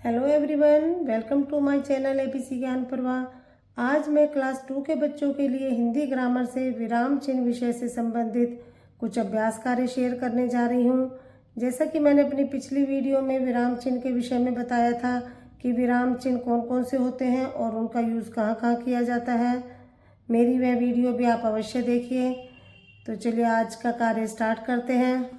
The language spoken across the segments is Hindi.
Hello everyone, welcome to my channel ABC Gyan Pravah. आज मैं क्लास 2 के बच्चों के लिए हिंदी ग्रामर से विराम चिन्ह विषय से संबंधित कुछ अभ्यास कार्य शेयर करने जा रही हूँ। जैसा कि मैंने अपनी पिछली वीडियो में विराम चिन्ह के विषय में बताया था कि विराम चिन्ह कौन कौन से होते हैं और उनका यूज़ कहाँ कहाँ किया जाता है। मेरी वह वीडियो भी आप अवश्य देखिए। तो चलिए आज का कार्य स्टार्ट करते हैं।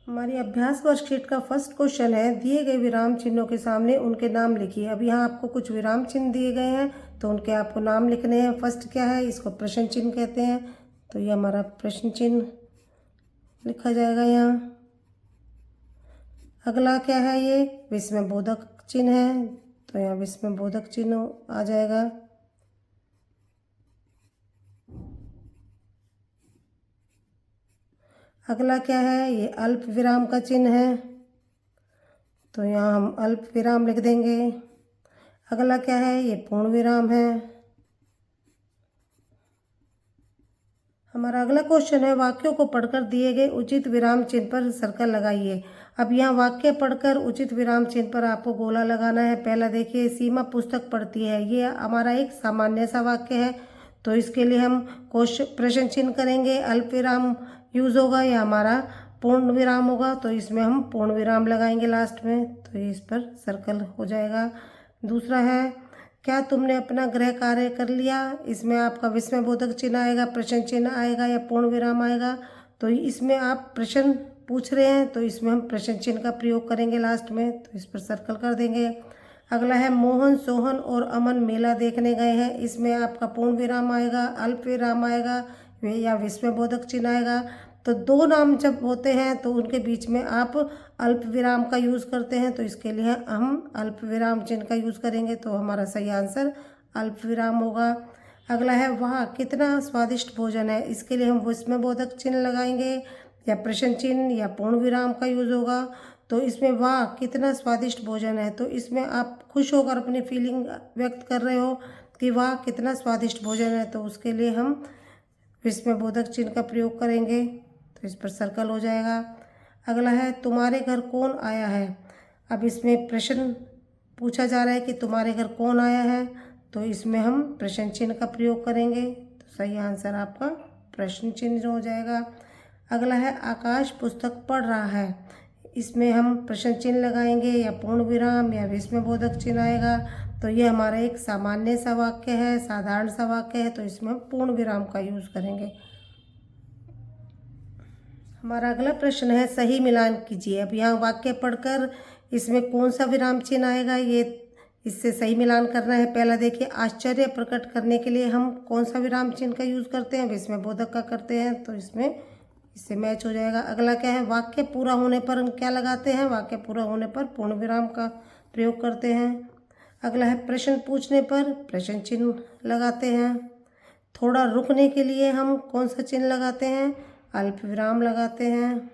हमारी अभ्यास वर्कशीट का फर्स्ट क्वेश्चन है, दिए गए विराम चिन्हों के सामने उनके नाम लिखिए। अब यहाँ आपको कुछ विराम चिन्ह दिए गए हैं तो उनके आपको नाम लिखने हैं। फर्स्ट क्या है, इसको प्रश्न चिन्ह कहते हैं, तो ये हमारा प्रश्न चिन्ह लिखा जाएगा यहाँ। अगला क्या है, ये विस्मयबोधक चिन्ह है, तो यहाँ विस्मयबोधक चिन्ह आ जाएगा। अगला क्या है, ये अल्प विराम का चिन्ह है, तो यहाँ हम अल्प विराम लिख देंगे। अगला क्या है, ये पूर्ण विराम है। हमारा अगला क्वेश्चन है, वाक्यों को पढ़कर दिए गए उचित विराम चिन्ह पर सर्कल लगाइए। अब यहाँ वाक्य पढ़कर उचित विराम चिन्ह पर आपको गोला लगाना है। पहला देखिए, सीमा पुस्तक पढ़ती है, ये हमारा एक सामान्य सा वाक्य है, तो इसके लिए हम प्रश्न चिन्ह करेंगे। अल्प विराम यूज होगा या हमारा पूर्ण विराम होगा, तो इसमें हम पूर्ण विराम लगाएंगे लास्ट में, तो इस पर सर्कल हो जाएगा। दूसरा है, क्या तुमने अपना गृह कार्य कर लिया, इसमें आपका विस्मयबोधक चिन्ह आएगा, प्रश्न चिन्ह आएगा या पूर्ण विराम आएगा। तो इसमें आप प्रश्न पूछ रहे हैं तो इसमें हम प्रश्न चिन्ह का प्रयोग करेंगे लास्ट में, तो इस पर सर्कल कर देंगे। अगला है, मोहन सोहन और अमन मेला देखने गए हैं, इसमें आपका पूर्ण विराम आएगा, अल्प विराम आएगा या विस्मयबोधक चिन्ह आएगा। तो दो नाम जब होते हैं तो उनके बीच में आप अल्प विराम का यूज़ करते हैं, तो इसके लिए हम अल्प विराम चिन्ह का यूज़ करेंगे, तो हमारा सही आंसर अल्प विराम होगा। अगला है, वाह कितना स्वादिष्ट भोजन है, इसके लिए हम विस्मयबोधक चिन्ह लगाएंगे या प्रश्न चिन्ह या पूर्ण विराम का यूज़ होगा। तो इसमें वाह कितना स्वादिष्ट भोजन है, तो इसमें आप खुश होकर अपनी फीलिंग व्यक्त कर रहे हो कि वाह कितना स्वादिष्ट भोजन है, तो उसके लिए हम विस्मयबोधक चिन्ह का प्रयोग करेंगे, तो इस पर सर्कल हो जाएगा। अगला है, तुम्हारे घर कौन आया है। अब इसमें प्रश्न पूछा जा रहा है कि तुम्हारे घर कौन आया है, तो इसमें हम प्रश्न चिन्ह का प्रयोग करेंगे, तो सही आंसर आपका प्रश्न चिन्ह हो जाएगा। अगला है, आकाश पुस्तक पढ़ रहा है, इसमें हम प्रश्न चिन्ह लगाएंगे या पूर्ण विराम या विस्मयबोधक चिन्ह आएगा। तो ये हमारा एक सामान्य सा वाक्य है, साधारण सा वाक्य है, तो इसमें हम पूर्ण विराम का यूज़ करेंगे। हमारा अगला प्रश्न है, सही मिलान कीजिए। अब यहाँ वाक्य पढ़कर इसमें कौन सा विराम चिन्ह आएगा, ये इससे सही मिलान करना है। पहला देखिए, आश्चर्य प्रकट करने के लिए हम कौन सा विराम चिन्ह का यूज़ करते हैं, विस्मयबोधक का करते हैं, तो इसमें इससे मैच हो जाएगा। अगला क्या है, वाक्य पूरा होने पर हम क्या लगाते हैं, वाक्य पूरा होने पर पूर्ण विराम का प्रयोग करते हैं। अगला है, प्रश्न पूछने पर प्रश्न चिन्ह लगाते हैं। थोड़ा रुकने के लिए हम कौन सा चिन्ह लगाते हैं, अल्प विराम लगाते हैं।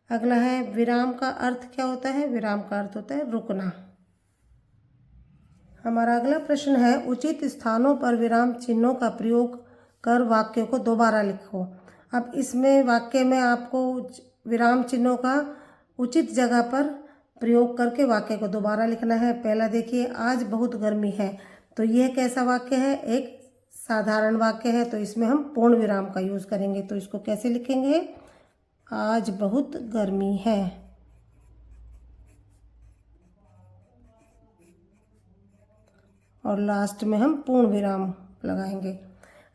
अगला है, विराम का अर्थ क्या होता है, विराम का अर्थ होता है रुकना। हमारा अगला प्रश्न है, उचित स्थानों पर विराम चिन्हों का प्रयोग कर वाक्यों को दोबारा लिखो। अब इसमें वाक्य में आपको विराम चिन्हों का उचित जगह पर प्रयोग करके वाक्य को दोबारा लिखना है। पहला देखिए, आज बहुत गर्मी है, तो यह कैसा वाक्य है, एक साधारण वाक्य है, तो इसमें हम पूर्ण विराम का यूज़ करेंगे। तो इसको कैसे लिखेंगे, आज बहुत गर्मी है। और लास्ट में हम पूर्ण विराम लगाएंगे।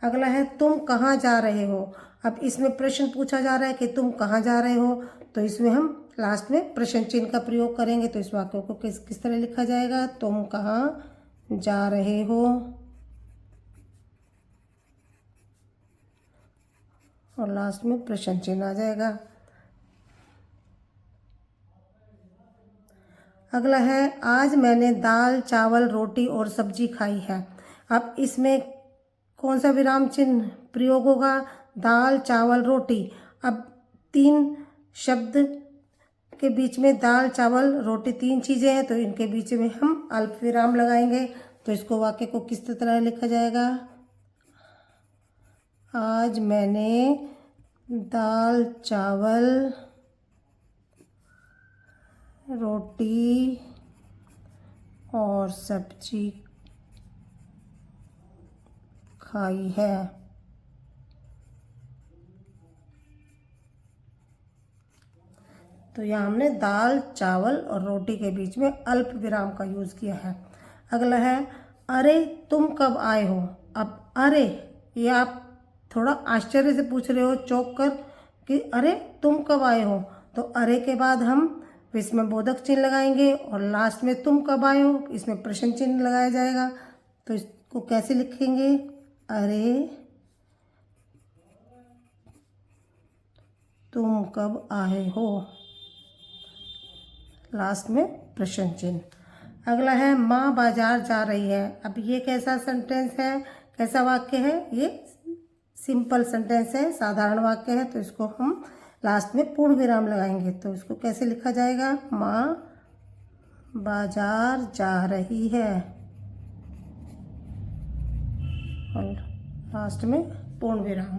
अगला है, तुम कहाँ जा रहे हो। अब इसमें प्रश्न पूछा जा रहा है कि तुम कहाँ जा रहे हो, तो इसमें हम लास्ट में प्रश्न चिन्ह का प्रयोग करेंगे। तो इस वाक्य को किस तरह लिखा जाएगा, तुम कहाँ जा रहे हो, और लास्ट में प्रश्न चिन्ह आ जाएगा। अगला है, आज मैंने दाल चावल रोटी और सब्जी खाई है। अब इसमें कौन सा विराम चिन्ह प्रयोग होगा, दाल चावल रोटी। अब तीन शब्द के बीच में दाल चावल रोटी तीन चीज़ें हैं, तो इनके बीच में हम अल्प विराम लगाएंगे। तो इसको वाक्य को किस तरह लिखा जाएगा, आज मैंने दाल चावल रोटी और सब्जी खाई है। तो यहाँ हमने दाल, चावल और रोटी के बीच में अल्प विराम का यूज़ किया है। अगला है अरे तुम कब आए हो। अब अरे ये आप थोड़ा आश्चर्य से पूछ रहे हो चौंक कर कि अरे तुम कब आए हो, तो अरे के बाद हम विस्मयबोधक चिन्ह लगाएंगे और लास्ट में तुम कब आए हो इसमें प्रश्न चिन्ह लगाया जाएगा। तो इसको कैसे लिखेंगे, अरे तुम कब आए हो, लास्ट में प्रश्न चिन्ह। अगला है माँ बाजार जा रही है। अब ये कैसा सेंटेंस है, कैसा वाक्य है, ये सिंपल सेंटेंस है, साधारण वाक्य है। तो इसको हम लास्ट में पूर्ण विराम लगाएंगे। तो इसको कैसे लिखा जाएगा, माँ बाजार जा रही है और लास्ट में पूर्ण विराम।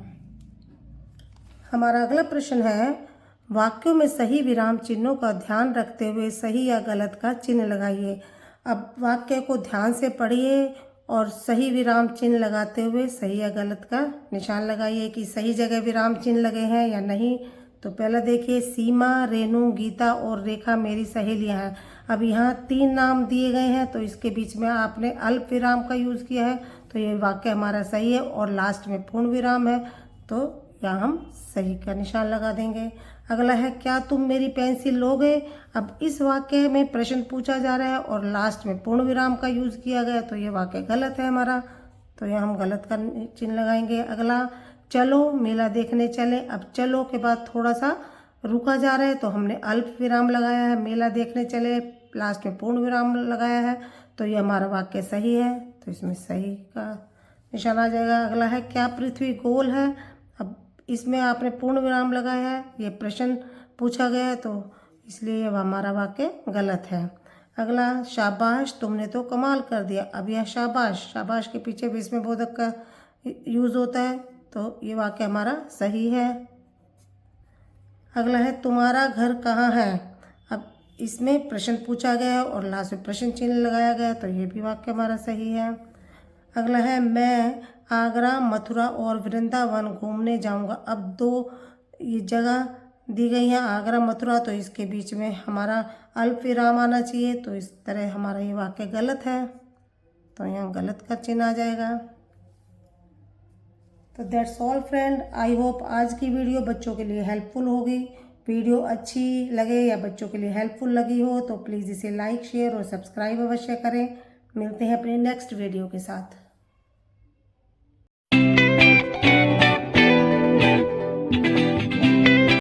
हमारा अगला प्रश्न है वाक्यों में सही विराम चिन्हों का ध्यान रखते हुए सही या गलत का चिन्ह लगाइए। अब वाक्य को ध्यान से पढ़िए और सही विराम चिन्ह लगाते हुए सही या गलत का निशान लगाइए कि सही जगह विराम चिन्ह लगे हैं या नहीं। तो पहला देखिए, सीमा, रेनू, गीता और रेखा मेरी सहेलियां हैं। अब यहाँ 3 नाम दिए गए हैं तो इसके बीच में आपने अल्प विराम का यूज़ किया है, तो ये वाक्य हमारा सही है और लास्ट में पूर्ण विराम है, तो यहाँ हम सही का निशान लगा देंगे। अगला है क्या तुम मेरी पेंसिल लोगे। अब इस वाक्य में प्रश्न पूछा जा रहा है और लास्ट में पूर्ण विराम का यूज़ किया गया, तो ये वाक्य गलत है हमारा, तो यहाँ हम गलत का चिन्ह लगाएंगे। अगला चलो मेला देखने चले। अब चलो के बाद थोड़ा सा रुका जा रहा है तो हमने अल्प विराम लगाया है, मेला देखने चले लास्ट में पूर्ण विराम लगाया है, तो ये हमारा वाक्य सही है, तो इसमें सही का निशान आ जाएगा। अगला है क्या पृथ्वी गोल है। अब इसमें आपने पूर्ण विराम लगाया है, ये प्रश्न पूछा गया है तो इसलिए अब हमारा वाक्य गलत है। अगला शाबाश तुमने तो कमाल कर दिया। अब यह शाबाश, शाबाश के पीछे विस्मयबोधक का यूज़ होता है, तो ये वाक्य हमारा सही है। अगला है तुम्हारा घर कहाँ है। अब इसमें प्रश्न पूछा गया है और लास्ट में प्रश्न चिन्ह लगाया गया, तो ये भी वाक्य हमारा सही है। अगला है मैं आगरा, मथुरा और वृंदावन घूमने जाऊंगा। अब 2 ये जगह दी गई हैं, आगरा, मथुरा, तो इसके बीच में हमारा अल्प विराम आना चाहिए, तो इस तरह हमारा ये वाक्य गलत है, तो यहाँ गलत का चिन्ह आ जाएगा। तो that's all friend, I hope आज की वीडियो बच्चों के लिए हेल्पफुल होगी। वीडियो अच्छी लगे या बच्चों के लिए हेल्पफुल लगी हो तो प्लीज़ इसे लाइक, शेयर और सब्सक्राइब अवश्य करें। मिलते हैं अपने नेक्स्ट वीडियो के साथ।